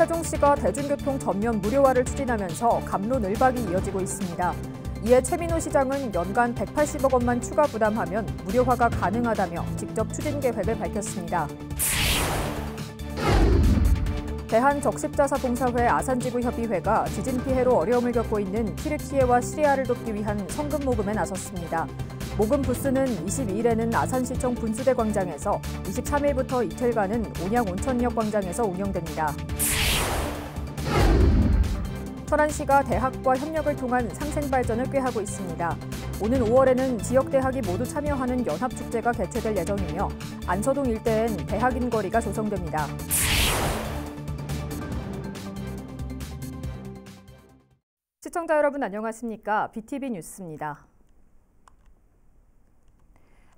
세종시가 대중교통 전면 무료화를 추진하면서 감론을박이 이어지고 있습니다. 이에 최민호 시장은 연간 180억 원만 추가 부담하면 무료화가 가능하다며 직접 추진 계획을 밝혔습니다. 대한적십자사봉사회 아산지구협의회가 지진 피해로 어려움을 겪고 있는 튀르키예와 시리아를 돕기 위한 성금 모금에 나섰습니다. 모금 부스는 22일에는 아산시청 분수대 광장에서 23일부터 이틀간은 온양 온천역 광장에서 운영됩니다. 천안시가 대학과 협력을 통한 상생발전을 꾀하고 있습니다. 오는 5월에는 지역 대학이 모두 참여하는 연합축제가 개최될 예정이며 안서동 일대엔 대학인 거리가 조성됩니다. 시청자 여러분 안녕하십니까? BTV 뉴스입니다.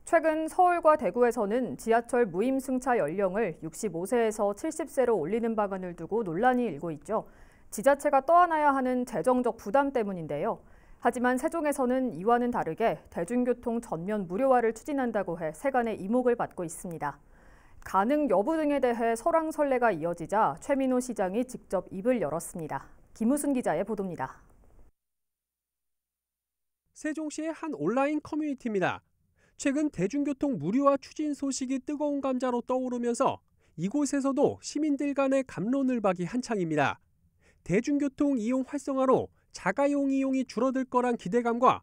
최근 서울과 대구에서는 지하철 무임승차 연령을 65세에서 70세로 올리는 방안을 두고 논란이 일고 있죠. 지자체가 떠안아야 하는 재정적 부담 때문인데요. 하지만 세종에서는 이와는 다르게 대중교통 전면 무료화를 추진한다고 해 세간의 이목을 받고 있습니다. 가능 여부 등에 대해 설왕설래가 이어지자 최민호 시장이 직접 입을 열었습니다. 김우순 기자의 보도입니다. 세종시의 한 온라인 커뮤니티입니다. 최근 대중교통 무료화 추진 소식이 뜨거운 감자로 떠오르면서 이곳에서도 시민들 간의 감론을박이 한창입니다. 대중교통 이용 활성화로 자가용 이용이 줄어들 거란 기대감과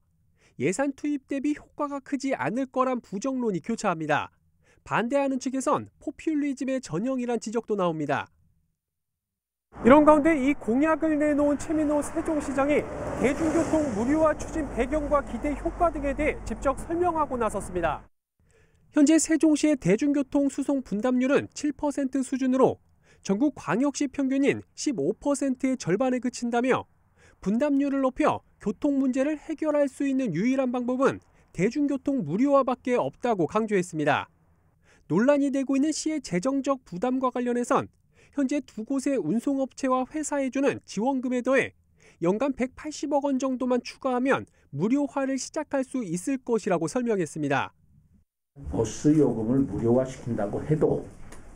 예산 투입 대비 효과가 크지 않을 거란 부정론이 교차합니다. 반대하는 측에선 포퓰리즘의 전형이란 지적도 나옵니다. 이런 가운데 이 공약을 내놓은 최민호 세종시장이 대중교통 무료화 추진 배경과 기대 효과 등에 대해 직접 설명하고 나섰습니다. 현재 세종시의 대중교통 수송 분담률은 7% 수준으로 전국 광역시 평균인 15%의 절반에 그친다며 분담률을 높여 교통 문제를 해결할 수 있는 유일한 방법은 대중교통 무료화밖에 없다고 강조했습니다. 논란이 되고 있는 시의 재정적 부담과 관련해선 현재 두 곳의 운송업체와 회사에 주는 지원금에 더해 연간 180억 원 정도만 추가하면 무료화를 시작할 수 있을 것이라고 설명했습니다. 버스 요금을 무료화시킨다고 해도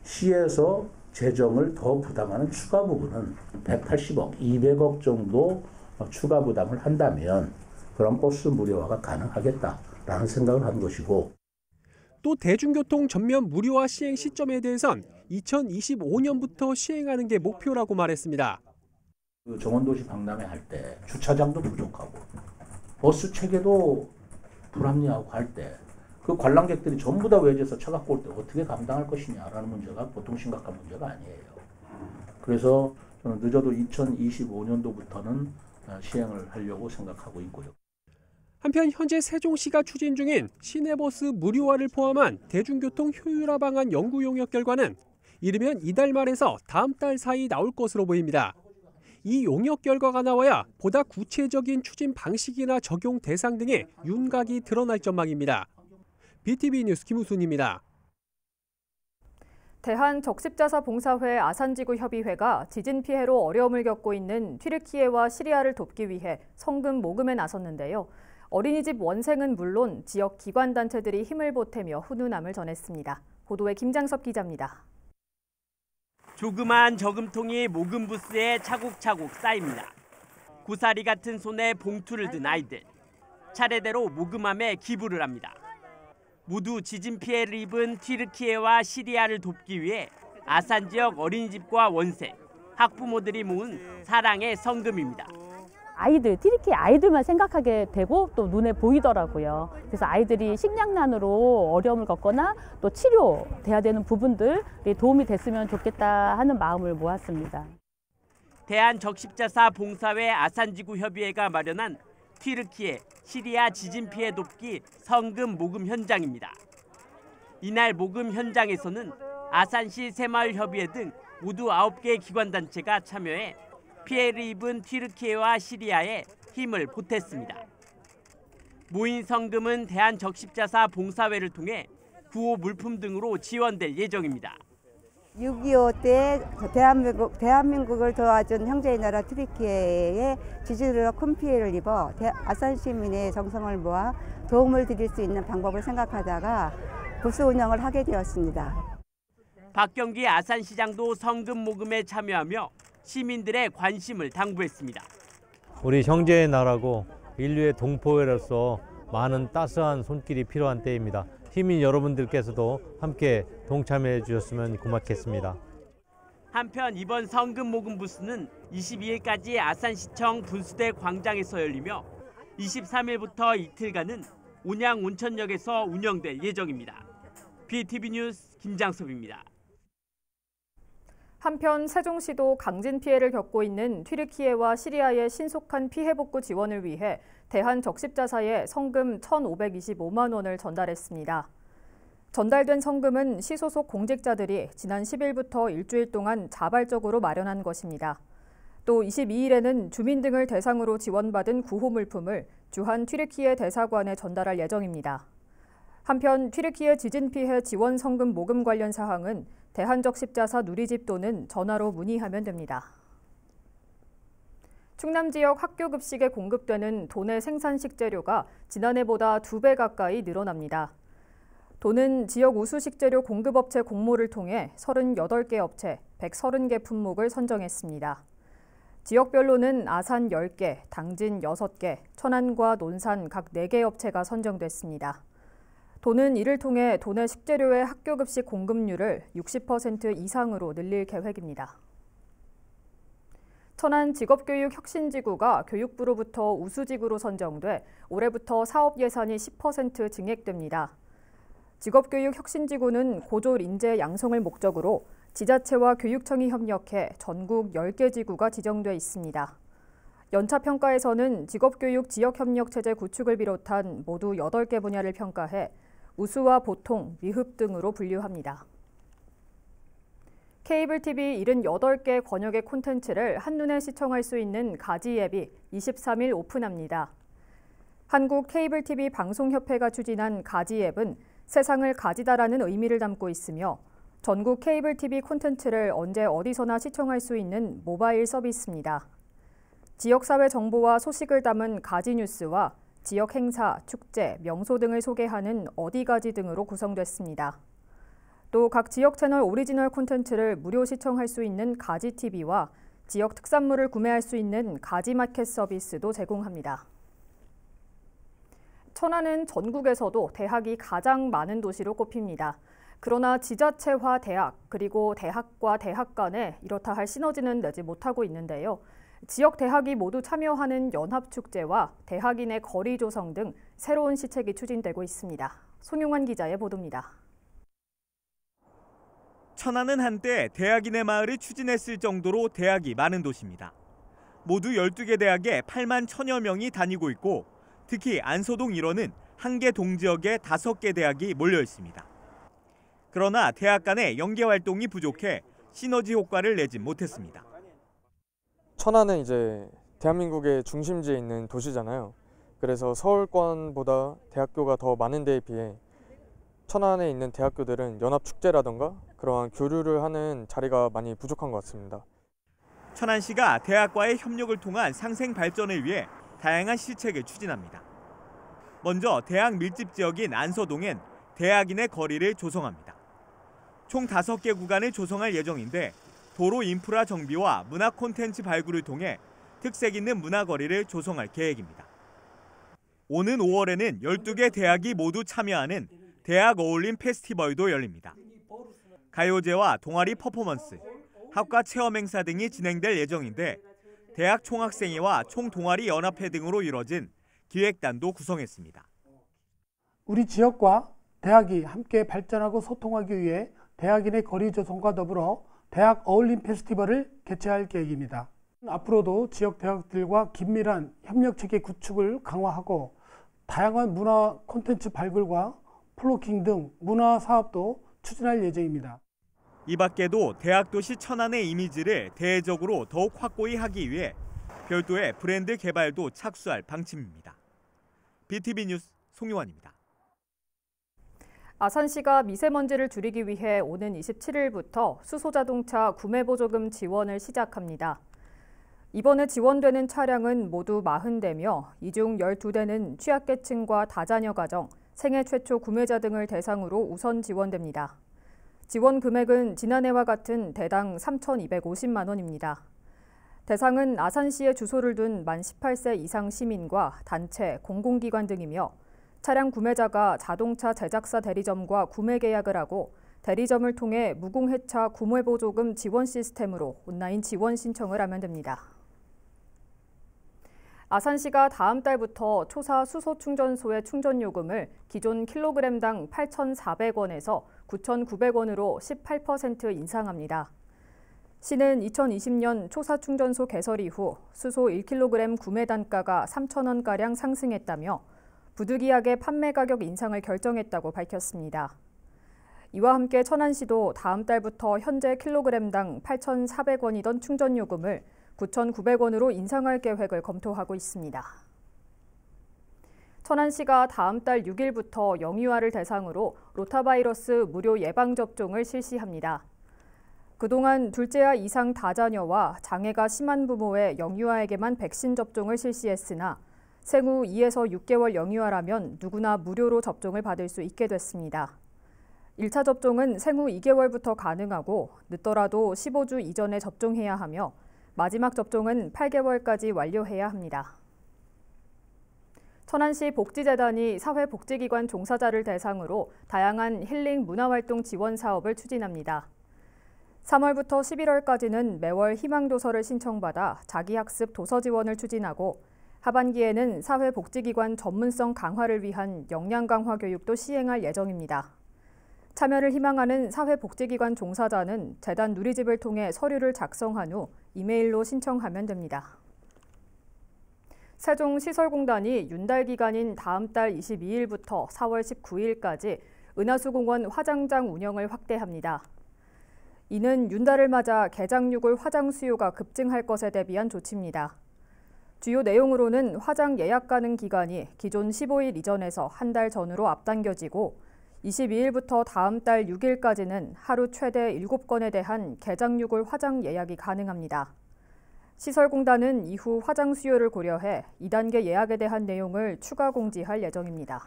시에서 재정을 더 부담하는 추가 부분은 180억, 200억 정도 추가 부담을 한다면 그럼 버스 무료화가 가능하겠다라는 생각을 한 것이고, 또 대중교통 전면 무료화 시행 시점에 대해선 2025년부터 시행하는 게 목표라고 말했습니다. 정원도시 박람회 할 때 주차장도 부족하고 버스 체계도 불합리하고 할 때 그 관람객들이 전부 다 외지에서 차 갖고 올 때 어떻게 감당할 것이냐라는 문제가 보통 심각한 문제가 아니에요. 그래서 저는 늦어도 2025년도부터는 시행을 하려고 생각하고 있고요. 한편 현재 세종시가 추진 중인 시내버스 무료화를 포함한 대중교통 효율화 방안 연구 용역 결과는 이르면 이달 말에서 다음 달 사이 나올 것으로 보입니다. 이 용역 결과가 나와야 보다 구체적인 추진 방식이나 적용 대상 등의 윤곽이 드러날 전망입니다. BTV 뉴스 김우순입니다. 대한적십자사봉사회 아산지구협의회가 지진 피해로 어려움을 겪고 있는 튀르키예와 시리아를 돕기 위해 성금 모금에 나섰는데요. 어린이집 원생은 물론 지역 기관단체들이 힘을 보태며 훈훈함을 전했습니다. 보도에 김장섭 기자입니다. 조그마한 저금통이 모금 부스에 차곡차곡 쌓입니다. 고사리 같은 손에 봉투를 든 아이들. 차례대로 모금함에 기부를 합니다. 모두 지진 피해를 입은 튀르키예와 시리아를 돕기 위해 아산 지역 어린이집과 원생, 학부모들이 모은 사랑의 성금입니다. 아이들, 튀르키예 아이들만 생각하게 되고 또 눈에 보이더라고요. 그래서 아이들이 식량난으로 어려움을 겪거나 또 치료돼야 되는 부분들이 도움이 됐으면 좋겠다 하는 마음을 모았습니다. 대한적십자사 봉사회 아산지구협의회가 마련한 튀르키예, 시리아 지진 피해 돕기 성금 모금 현장입니다. 이날 모금 현장에서는 아산시 새마을협의회 등 모두 9개 기관단체가 참여해 피해를 입은 튀르키예와 시리아에 힘을 보탰습니다. 모인 성금은 대한적십자사 봉사회를 통해 구호 물품 등으로 지원될 예정입니다. 6.25 때 대한민국을 도와준 형제의 나라 튀르키예의 지진으로 큰 피해를 입어 아산 시민의 정성을 모아 도움을 드릴 수 있는 방법을 생각하다가 부스 운영을 하게 되었습니다. 박경기 아산시장도 성금 모금에 참여하며 시민들의 관심을 당부했습니다. 우리 형제의 나라고 인류의 동포로서 많은 따스한 손길이 필요한 때입니다. 시민 여러분들께서도 함께 동참해 주셨으면 고맙겠습니다. 한편 이번 성금 모금 부스는 22일까지 아산시청 분수대 광장에서 열리며 23일부터 이틀간은 온양 온천역에서 운영될 예정입니다. BTV 뉴스 김장섭입니다. 한편 세종시도 강진 피해를 겪고 있는 튀르키예와 시리아의 신속한 피해 복구 지원을 위해 대한적십자사에 성금 1,525만 원을 전달했습니다. 전달된 성금은 시 소속 공직자들이 지난 10일부터 일주일 동안 자발적으로 마련한 것입니다. 또 22일에는 주민 등을 대상으로 지원받은 구호 물품을 주한 튀르키예 대사관에 전달할 예정입니다. 한편 튀르키예 지진 피해 지원 성금 모금 관련 사항은 대한적십자사 누리집 또는 전화로 문의하면 됩니다. 충남 지역 학교 급식에 공급되는 도내 생산 식재료가 지난해보다 2배 가까이 늘어납니다. 도는 지역 우수 식재료 공급업체 공모를 통해 38개 업체 130개 품목을 선정했습니다. 지역별로는 아산 10개, 당진 6개, 천안과 논산 각 4개 업체가 선정됐습니다. 도는 이를 통해 도내 식재료의 학교 급식 공급률을 60% 이상으로 늘릴 계획입니다. 천안 직업교육혁신지구가 교육부로부터 우수지구로 선정돼 올해부터 사업 예산이 10% 증액됩니다. 직업교육혁신지구는 고졸 인재 양성을 목적으로 지자체와 교육청이 협력해 전국 10개 지구가 지정돼 있습니다. 연차평가에서는 직업교육 지역협력체제 구축을 비롯한 모두 8개 분야를 평가해 우수와 보통, 미흡 등으로 분류합니다. 케이블 TV 78개 권역의 콘텐츠를 한눈에 시청할 수 있는 가지 앱이 23일 오픈합니다. 한국 케이블 TV 방송협회가 추진한 가지 앱은 세상을 가지다라는 의미를 담고 있으며 전국 케이블 TV 콘텐츠를 언제 어디서나 시청할 수 있는 모바일 서비스입니다. 지역사회 정보와 소식을 담은 가지 뉴스와 지역 행사, 축제, 명소 등을 소개하는 어디가지 등으로 구성됐습니다. 또 각 지역 채널 오리지널 콘텐츠를 무료 시청할 수 있는 가지TV와 지역 특산물을 구매할 수 있는 가지마켓 서비스도 제공합니다. 천안은 전국에서도 대학이 가장 많은 도시로 꼽힙니다. 그러나 지자체와 대학, 그리고 대학과 대학 간에 이렇다 할 시너지는 내지 못하고 있는데요. 지역 대학이 모두 참여하는 연합축제와 대학인의 거리 조성 등 새로운 시책이 추진되고 있습니다. 송용환 기자의 보도입니다. 천안은 한때 대학인의 마을을 추진했을 정도로 대학이 많은 도시입니다. 모두 12개 대학에 8만 1,000여 명이 다니고 있고 특히 안소동 1호는 한 개 동지역에 5개 대학이 몰려 있습니다. 그러나 대학 간의 연계 활동이 부족해 시너지 효과를 내지 못했습니다. 천안은 이제 대한민국의 중심지에 있는 도시잖아요. 그래서 서울권보다 대학교가 더 많은 데에 비해 천안에 있는 대학교들은 연합축제라던가 그러한 교류를 하는 자리가 많이 부족한 것 같습니다. 천안시가 대학과의 협력을 통한 상생 발전을 위해 다양한 시책을 추진합니다. 먼저 대학 밀집 지역인 안서동엔 대학인의 거리를 조성합니다. 총 5개 구간을 조성할 예정인데 도로 인프라 정비와 문화 콘텐츠 발굴을 통해 특색 있는 문화거리를 조성할 계획입니다. 오는 5월에는 12개 대학이 모두 참여하는 대학 어울림 페스티벌도 열립니다. 가요제와 동아리 퍼포먼스, 학과 체험 행사 등이 진행될 예정인데 대학 총학생회와 총동아리 연합회 등으로 이뤄진 기획단도 구성했습니다. 우리 지역과 대학이 함께 발전하고 소통하기 위해 대학인의 거리 조성과 더불어 대학 어울림 페스티벌을 개최할 계획입니다. 앞으로도 지역 대학들과 긴밀한 협력체계 구축을 강화하고 다양한 문화 콘텐츠 발굴과 플로킹 등 문화 사업도 추진할 예정입니다. 이 밖에도 대학도시 천안의 이미지를 대외적으로 더욱 확고히 하기 위해 별도의 브랜드 개발도 착수할 방침입니다. BTV 뉴스 송유환입니다. 아산시가 미세먼지를 줄이기 위해 오는 27일부터 수소자동차 구매보조금 지원을 시작합니다. 이번에 지원되는 차량은 모두 40대며 이 중 12대는 취약계층과 다자녀 가정, 생애 최초 구매자 등을 대상으로 우선 지원됩니다. 지원 금액은 지난해와 같은 대당 3,250만 원입니다. 대상은 아산시에 주소를 둔 만 18세 이상 시민과 단체, 공공기관 등이며 차량 구매자가 자동차 제작사 대리점과 구매 계약을 하고 대리점을 통해 무공해차 구매보조금 지원 시스템으로 온라인 지원 신청을 하면 됩니다. 아산시가 다음 달부터 초사 수소충전소의 충전요금을 기존 킬로그램당 8,400원에서 9,900원으로 18% 인상합니다. 시는 2020년 초사충전소 개설 이후 수소 1kg 구매 단가가 3,000원가량 상승했다며 부득이하게 판매 가격 인상을 결정했다고 밝혔습니다. 이와 함께 천안시도 다음 달부터 현재 킬로그램당 8,400원이던 충전요금을 9,900원으로 인상할 계획을 검토하고 있습니다. 천안시가 다음 달 6일부터 영유아를 대상으로 로타바이러스 무료 예방접종을 실시합니다. 그동안 둘째아 이상 다자녀와 장애가 심한 부모의 영유아에게만 백신 접종을 실시했으나 생후 2에서 6개월 영유아라면 누구나 무료로 접종을 받을 수 있게 됐습니다. 1차 접종은 생후 2개월부터 가능하고 늦더라도 15주 이전에 접종해야 하며 마지막 접종은 8개월까지 완료해야 합니다. 천안시 복지재단이 사회복지기관 종사자를 대상으로 다양한 힐링 문화활동 지원 사업을 추진합니다. 3월부터 11월까지는 매월 희망도서를 신청받아 자기학습 도서 지원을 추진하고 하반기에는 사회복지기관 전문성 강화를 위한 역량 강화 교육도 시행할 예정입니다. 참여를 희망하는 사회복지기관 종사자는 재단 누리집을 통해 서류를 작성한 후 이메일로 신청하면 됩니다. 세종시설공단이 윤달 기간인 다음 달 22일부터 4월 19일까지 은하수공원 화장장 운영을 확대합니다. 이는 윤달을 맞아 개장육을 화장 수요가 급증할 것에 대비한 조치입니다. 주요 내용으로는 화장 예약 가능 기간이 기존 15일 이전에서 한 달 전으로 앞당겨지고 22일부터 다음 달 6일까지는 하루 최대 7건에 대한 개장육을 화장 예약이 가능합니다. 시설공단은 이후 화장 수요를 고려해 2단계 예약에 대한 내용을 추가 공지할 예정입니다.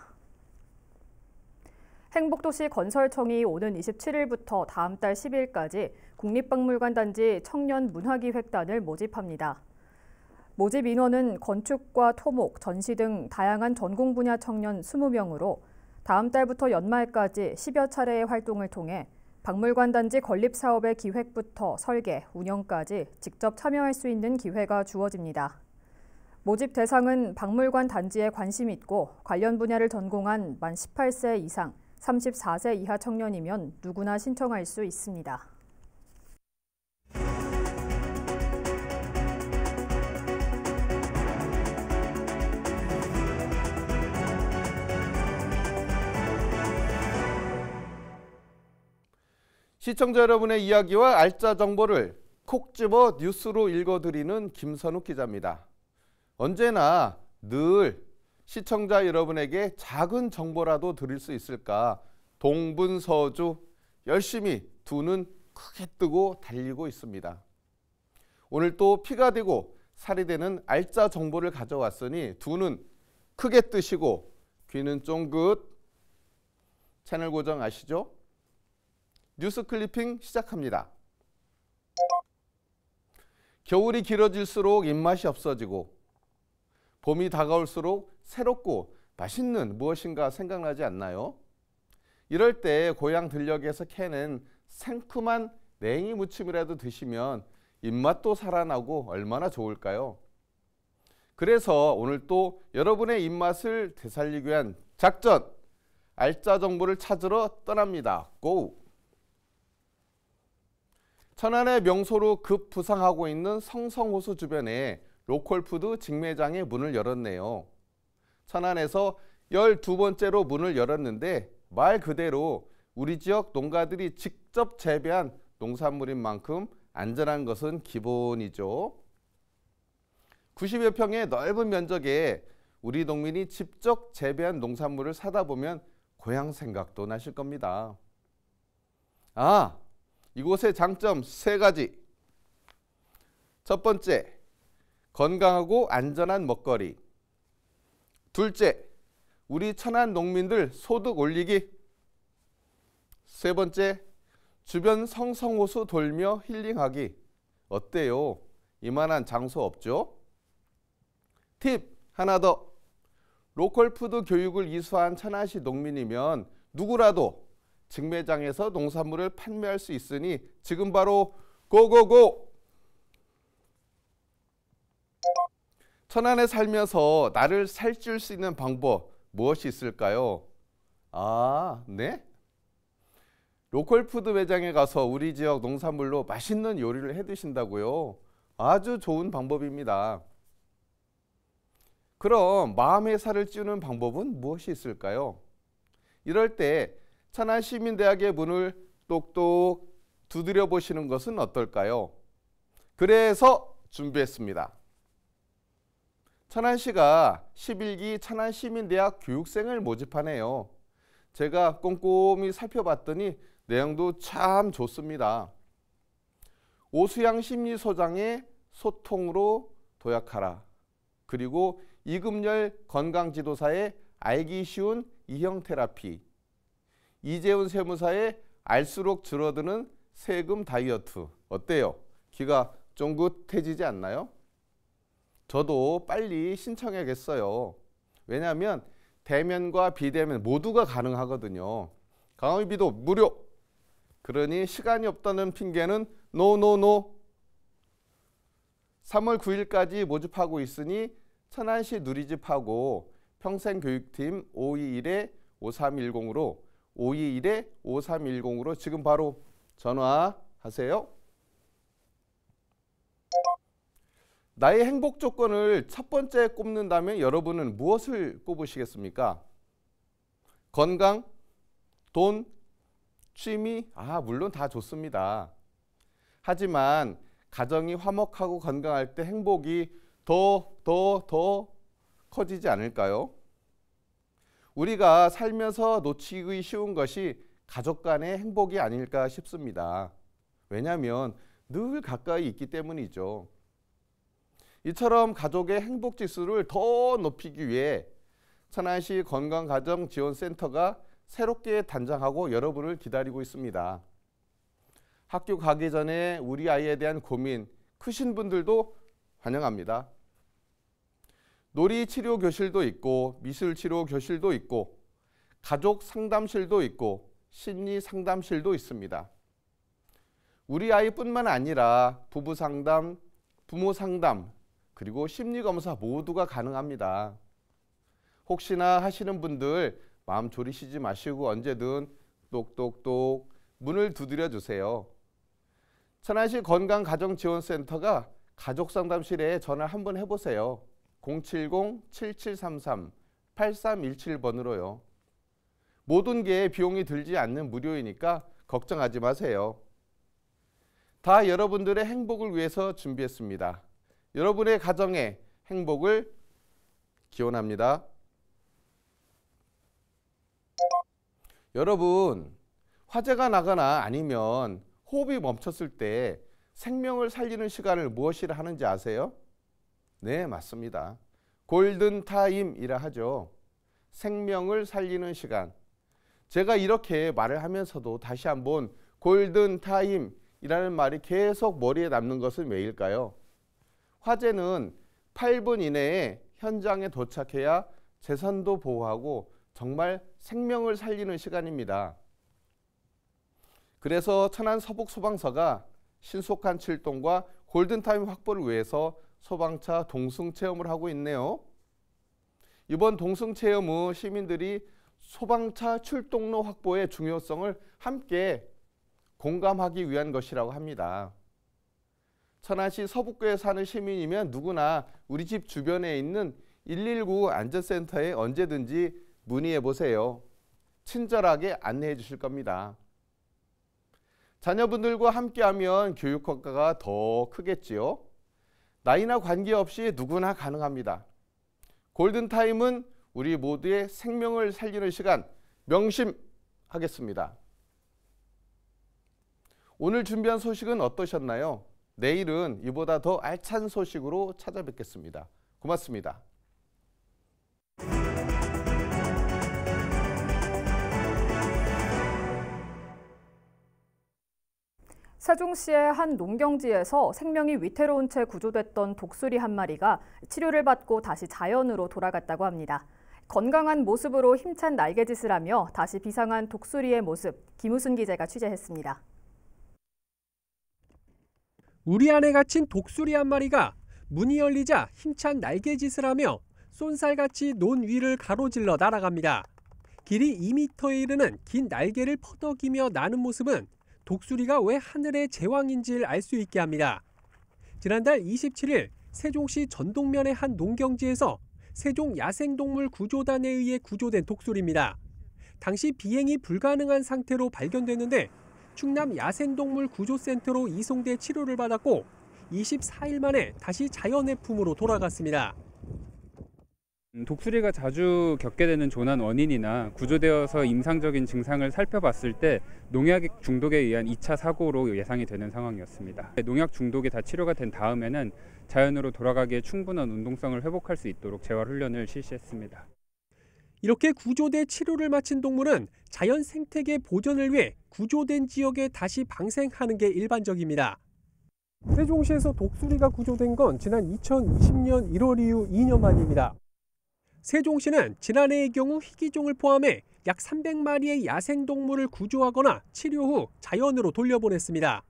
행복도시 건설청이 오는 27일부터 다음 달 10일까지 국립박물관 단지 청년 문화기획단을 모집합니다. 모집 인원은 건축과 토목, 전시 등 다양한 전공 분야 청년 20명으로 다음 달부터 연말까지 10여 차례의 활동을 통해 박물관 단지 건립 사업의 기획부터 설계, 운영까지 직접 참여할 수 있는 기회가 주어집니다. 모집 대상은 박물관 단지에 관심 있고 관련 분야를 전공한 만 18세 이상, 34세 이하 청년이면 누구나 신청할 수 있습니다. 시청자 여러분의 이야기와 알짜 정보를 콕 집어 뉴스로 읽어드리는 김선욱 기자입니다. 언제나 늘 시청자 여러분에게 작은 정보라도 드릴 수 있을까 동분서주 열심히 두 눈 크게 뜨고 달리고 있습니다. 오늘 또 피가 되고 살이 되는 알짜 정보를 가져왔으니 두 눈 크게 뜨시고 귀는 쫑긋. 채널 고정 아시죠? 뉴스 클리핑 시작합니다. 겨울이 길어질수록 입맛이 없어지고 봄이 다가올수록 새롭고 맛있는 무엇인가 생각나지 않나요? 이럴 때 고향 들녘에서 캐낸 상큼한 냉이 무침이라도 드시면 입맛도 살아나고 얼마나 좋을까요? 그래서 오늘 또 여러분의 입맛을 되살리기 위한 작전, 알짜 정보를 찾으러 떠납니다. 고! 천안의 명소로 급부상하고 있는 성성호수 주변에 로컬푸드 직매장의 문을 열었네요. 천안에서 12번째로 문을 열었는데 말 그대로 우리 지역 농가들이 직접 재배한 농산물인 만큼 안전한 것은 기본이죠. 90여 평의 넓은 면적에 우리 농민이 직접 재배한 농산물을 사다 보면 고향 생각도 나실 겁니다. 아, 이곳의 장점 3가지. 첫 번째, 건강하고 안전한 먹거리. 둘째, 우리 천안 농민들 소득 올리기. 세 번째, 주변 성성호수 돌며 힐링하기. 어때요? 이만한 장소 없죠? 팁 하나 더. 로컬푸드 교육을 이수한 천안시 농민이면 누구라도 직매장에서 농산물을 판매할 수 있으니 지금 바로 고고고! 천안에 살면서 나를 살찔 수 있는 방법 무엇이 있을까요? 네? 로컬푸드 매장에 가서 우리 지역 농산물로 맛있는 요리를 해 드신다고요? 아주 좋은 방법입니다. 그럼 마음의 살을 찌우는 방법은 무엇이 있을까요? 이럴 때 천안시민대학의 문을 똑똑 두드려 보시는 것은 어떨까요? 그래서 준비했습니다. 천안시가 11기 천안시민대학 교육생을 모집하네요. 제가 꼼꼼히 살펴봤더니 내용도 참 좋습니다. 오수양 심리소장의 소통으로 도약하라. 그리고 이금열 건강지도사의 알기 쉬운 이형 테라피. 이재훈 세무사의 알수록 줄어드는 세금 다이어트. 어때요? 귀가 쫑긋해지지 않나요? 저도 빨리 신청해야겠어요. 왜냐하면 대면과 비대면 모두가 가능하거든요. 강의비도 무료. 그러니 시간이 없다는 핑계는 노노노. 3월 9일까지 모집하고 있으니 천안시 누리집하고 평생교육팀 521-5310으로 521-5310으로 지금 바로 전화하세요. 나의 행복 조건을 첫 번째 꼽는다면 여러분은 무엇을 꼽으시겠습니까? 건강, 돈, 취미, 물론 다 좋습니다. 하지만 가정이 화목하고 건강할 때 행복이 더 커지지 않을까요? 우리가 살면서 놓치기 쉬운 것이 가족 간의 행복이 아닐까 싶습니다. 왜냐하면 늘 가까이 있기 때문이죠. 이처럼 가족의 행복 지수를 더 높이기 위해 천안시 건강가정지원센터가 새롭게 단장하고 여러분을 기다리고 있습니다. 학교 가기 전에 우리 아이에 대한 고민 크신 분들도 환영합니다. 놀이치료 교실도 있고 미술치료 교실도 있고 가족 상담실도 있고 심리 상담실도 있습니다. 우리 아이뿐만 아니라 부부 상담, 부모 상담, 그리고 심리검사 모두가 가능합니다. 혹시나 하시는 분들 마음 졸이시지 마시고 언제든 똑똑똑 문을 두드려 주세요. 천안시 건강가정지원센터가 가족상담실에 전화 한번 해보세요. 070-7733-8317번으로요. 모든 게 비용이 들지 않는 무료이니까 걱정하지 마세요. 다 여러분들의 행복을 위해서 준비했습니다. 여러분의 가정의 행복을 기원합니다. 여러분, 화재가 나거나 아니면 호흡이 멈췄을 때 생명을 살리는 시간을 무엇이라 하는지 아세요? 네, 맞습니다. 골든타임이라 하죠. 생명을 살리는 시간. 제가 이렇게 말을 하면서도 다시 한번 골든타임이라는 말이 계속 머리에 남는 것은 왜일까요? 화재는 8분 이내에 현장에 도착해야 재산도 보호하고 정말 생명을 살리는 시간입니다. 그래서 천안 서북소방서가 신속한 출동과 골든타임 확보를 위해서 소방차 동승체험을 하고 있네요. 이번 동승체험은 시민들이 소방차 출동로 확보의 중요성을 함께 공감하기 위한 것이라고 합니다. 천안시 서북구에 사는 시민이면 누구나 우리 집 주변에 있는 119 안전센터에 언제든지 문의해 보세요. 친절하게 안내해 주실 겁니다. 자녀분들과 함께하면 교육 효과가 더 크겠지요. 나이나 관계없이 누구나 가능합니다. 골든타임은 우리 모두의 생명을 살리는 시간 명심하겠습니다. 오늘 준비한 소식은 어떠셨나요? 내일은 이보다 더 알찬 소식으로 찾아뵙겠습니다. 고맙습니다. 세종시의 한 농경지에서 생명이 위태로운 채 구조됐던 독수리 한 마리가 치료를 받고 다시 자연으로 돌아갔다고 합니다. 건강한 모습으로 힘찬 날개짓을 하며 다시 비상한 독수리의 모습, 김우순 기자가 취재했습니다. 우리 안에 갇힌 독수리 한 마리가 문이 열리자 힘찬 날개짓을 하며 쏜살같이 논 위를 가로질러 날아갑니다. 길이 2m에 이르는 긴 날개를 퍼덕이며 나는 모습은 독수리가 왜 하늘의 제왕인지를 알 수 있게 합니다. 지난달 27일 세종시 전동면의 한 농경지에서 세종 야생동물 구조단에 의해 구조된 독수리입니다. 당시 비행이 불가능한 상태로 발견됐는데 충남 야생동물 구조센터로 이송돼 치료를 받았고 24일 만에 다시 자연의 품으로 돌아갔습니다. 독수리가 자주 겪게 되는 조난 원인이나 구조되어서 임상적인 증상을 살펴봤을 때 농약 중독에 의한 2차 사고로 예상이 되는 상황이었습니다. 농약 중독이 다 치료가 된 다음에는 자연으로 돌아가기에 충분한 운동성을 회복할 수 있도록 재활 훈련을 실시했습니다. 이렇게 구조돼 치료를 마친 동물은 자연 생태계 보전을 위해 구조된 지역에 다시 방생하는 게 일반적입니다. 세종시에서 독수리가 구조된 건 지난 2020년 1월 이후 2년 만입니다. 세종시는 지난해의 경우 희귀종을 포함해 약 300마리의 야생동물을 구조하거나 치료 후 자연으로 돌려보냈습니다.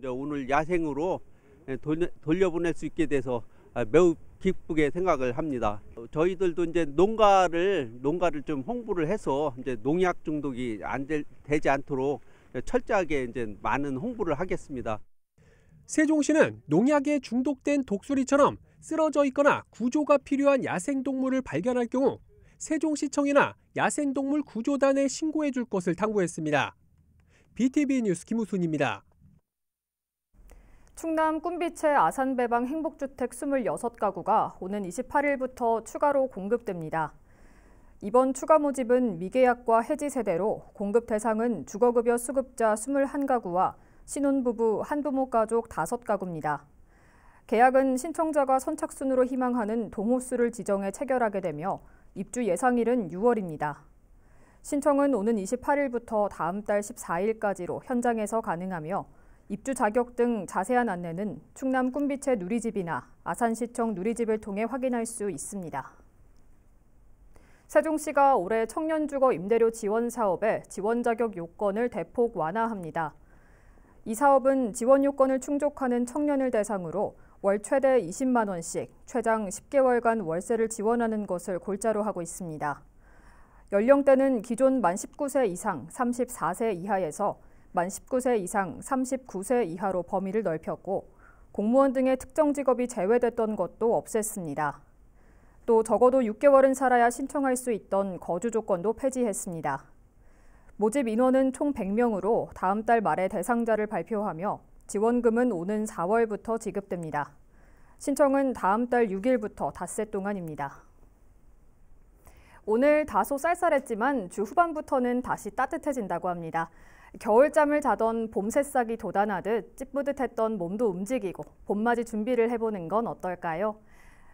오늘 야생으로 돌려보낼 수 있게 돼서 매우 기쁘게 생각을 합니다. 저희들도 이제 농가를 좀 홍보를 해서 이제 농약 중독이 되지 않도록 철저하게 이제 많은 홍보를 하겠습니다. 세종시는 농약에 중독된 독수리처럼 쓰러져 있거나 구조가 필요한 야생동물을 발견할 경우 세종시청이나 야생동물 구조단에 신고해 줄 것을 당부했습니다. BTV 뉴스 김우순입니다. 충남 꿈비채 아산배방 행복주택 26가구가 오는 28일부터 추가로 공급됩니다. 이번 추가 모집은 미계약과 해지 세대로 공급 대상은 주거급여 수급자 21가구와 신혼부부, 한부모 가족 5가구입니다. 계약은 신청자가 선착순으로 희망하는 동호수를 지정해 체결하게 되며 입주 예상일은 6월입니다. 신청은 오는 28일부터 다음 달 14일까지로 현장에서 가능하며 입주 자격 등 자세한 안내는 충남 꿈비채 누리집이나 아산시청 누리집을 통해 확인할 수 있습니다. 세종시가 올해 청년주거 임대료 지원 사업의 지원 자격 요건을 대폭 완화합니다. 이 사업은 지원 요건을 충족하는 청년을 대상으로 월 최대 20만 원씩 최장 10개월간 월세를 지원하는 것을 골자로 하고 있습니다. 연령대는 기존 만 19세 이상 34세 이하에서 만 19세 이상 39세 이하로 범위를 넓혔고 공무원 등의 특정 직업이 제외됐던 것도 없앴습니다. 또 적어도 6개월은 살아야 신청할 수 있던 거주 조건도 폐지했습니다. 모집 인원은 총 100명으로 다음 달 말에 대상자를 발표하며 지원금은 오는 4월부터 지급됩니다. 신청은 다음 달 6일부터 닷새 동안입니다. 오늘 다소 쌀쌀했지만 주 후반부터는 다시 따뜻해진다고 합니다. 겨울잠을 자던 봄 새싹이 돋아나듯 찌뿌듯했던 몸도 움직이고 봄맞이 준비를 해보는 건 어떨까요?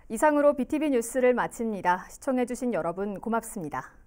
이상으로 BTV 뉴스를 마칩니다. 시청해주신 여러분 고맙습니다.